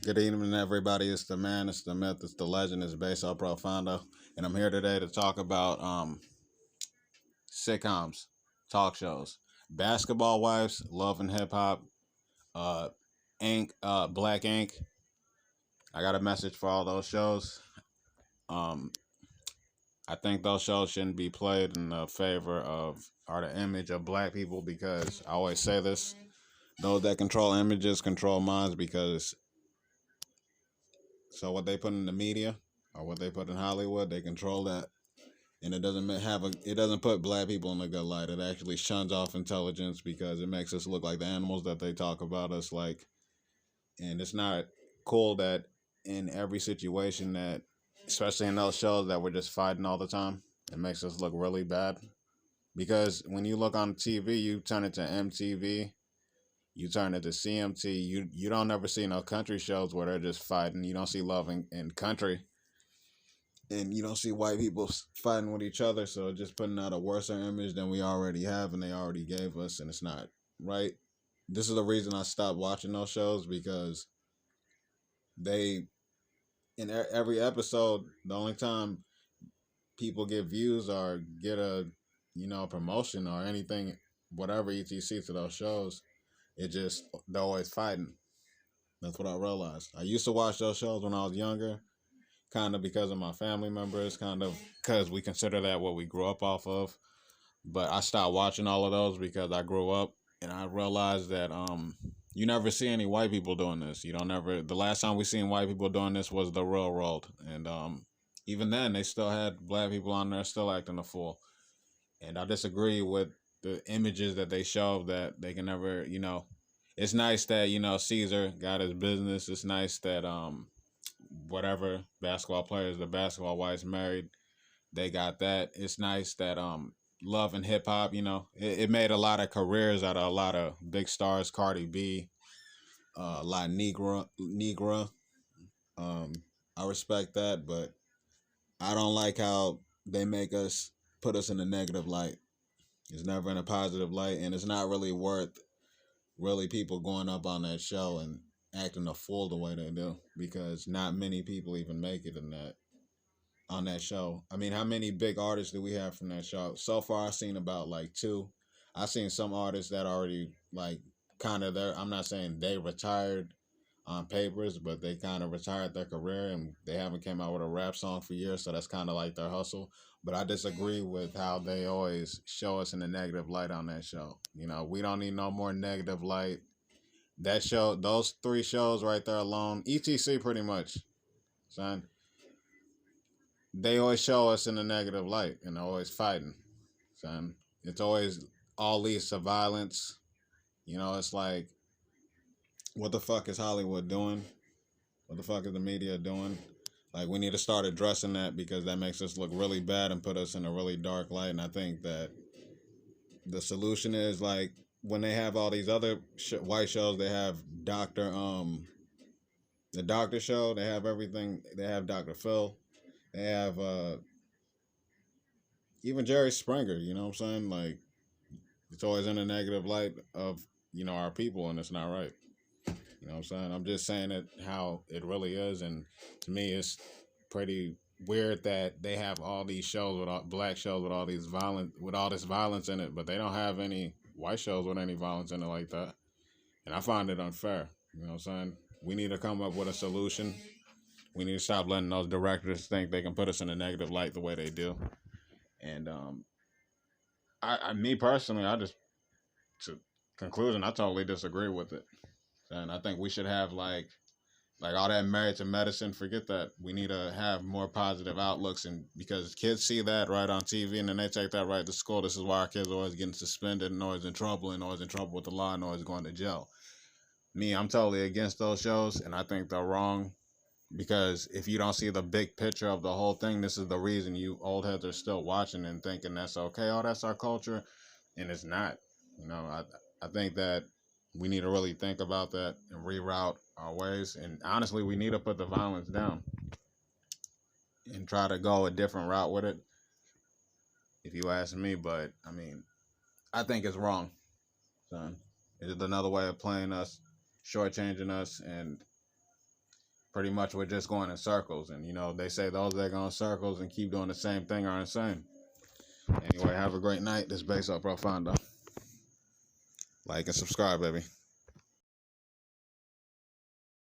Good evening, everybody. It's the man, it's the myth, it's the legend, it's Beso Profondo, and I'm here today to talk about sitcoms, talk shows, Basketball Wives, Love and Hip Hop, uh, Ink, Black Ink. I got a message for all those shows. Um, I think those shows shouldn't be played in the favor of or the image of black people because I always say this: those that control images control minds. Because so what they put in the media or what they put in Hollywood, they control that, and it doesn't put black people in a good light. It actually shuns off intelligence because it makes us look like the animals that they talk about us like. And it's not cool that in every situation that, especially in those shows that we're just fighting all the time, it makes us look really bad. Because when you look on TV, you turn it to MTV, you turn it to CMT. You don't ever see no country shows where they're just fighting. You don't see love in country, and you don't see white people fighting with each other. So just putting out a worse image than we already have, and they already gave us, and it's not right. This is the reason I stopped watching those shows because they in every episode, the only time people get views or get a promotion or anything, whatever etc to those shows, it just they're always fighting. That's what I realized. I used to watch those shows when I was younger, kind of because of my family members, kind of because we consider that what we grew up off of. But I stopped watching all of those because I grew up and I realized that you never see any white people doing this. You don't never the last time we seen white people doing this was the railroad. And even then they still had black people on there still acting a fool. And I disagree with the images that they show that they can never, it's nice that, Caesar got his business. It's nice that whatever basketball players, the basketball wives married, they got that. It's nice that love and hip hop, it made a lot of careers out of a lot of big stars, Cardi B, a lot of Negra. Um, I respect that, but I don't like how they make us put us in a negative light. It's never in a positive light, and it's not really worth really people going up on that show and acting a fool the way they do because not many people even make it in that on that show. I mean, how many big artists do we have from that show? So far, I've seen about like two. I've seen some artists that already like kind of there. I'm not saying they retired on papers, but they kind of retired their career and they haven't came out with a rap song for years. So that's kind of like their hustle. But I disagree with how they always show us in a negative light on that show. We don't need no more negative light. That show, those three shows right there alone, etc. Pretty much, son, they always show us in a negative light and they're always fighting, son. It's always all leads to violence. It's like, what the fuck is Hollywood doing? What the fuck is the media doing? Like, we need to start addressing that because that makes us look really bad and put us in a really dark light. And I think that the solution is like when they have all these other white shows, they have the Doctor Show. They have everything. They have Dr. Phil. They have even Jerry Springer. You know what I'm saying? Like, it's always in a negative light of our people, and it's not right. You know what I'm saying? I'm just saying it how it really is, and to me, it's pretty weird that they have all these shows with black shows with all this violence in it, but they don't have any white shows with any violence in it like that. And I find it unfair. You know what I'm saying? We need to come up with a solution. We need to stop letting those directors think they can put us in a negative light the way they do. And me personally, I just to conclusion, I totally disagree with it. And I think we should have like all that married to medicine. Forget that. We need to have more positive outlooks, and because kids see that right on TV, and then they take that right to school. This is why our kids are always getting suspended and always in trouble with the law and always going to jail. Me, I'm totally against those shows, and I think they're wrong. Because if you don't see the big picture of the whole thing, this is the reason you old heads are still watching and thinking that's okay. Oh, that's our culture, and it's not. I think that we need to really think about that and reroute our ways. And honestly, we need to put the violence down and try to go a different route with it, if you ask me. But I mean, I think it's wrong, son. It's another way of playing us, shortchanging us, and pretty much we're just going in circles. And, you know, they say those that go in circles and keep doing the same thing are insane. Anyway, have a great night. This is Base Up Profondo. Like and subscribe, baby.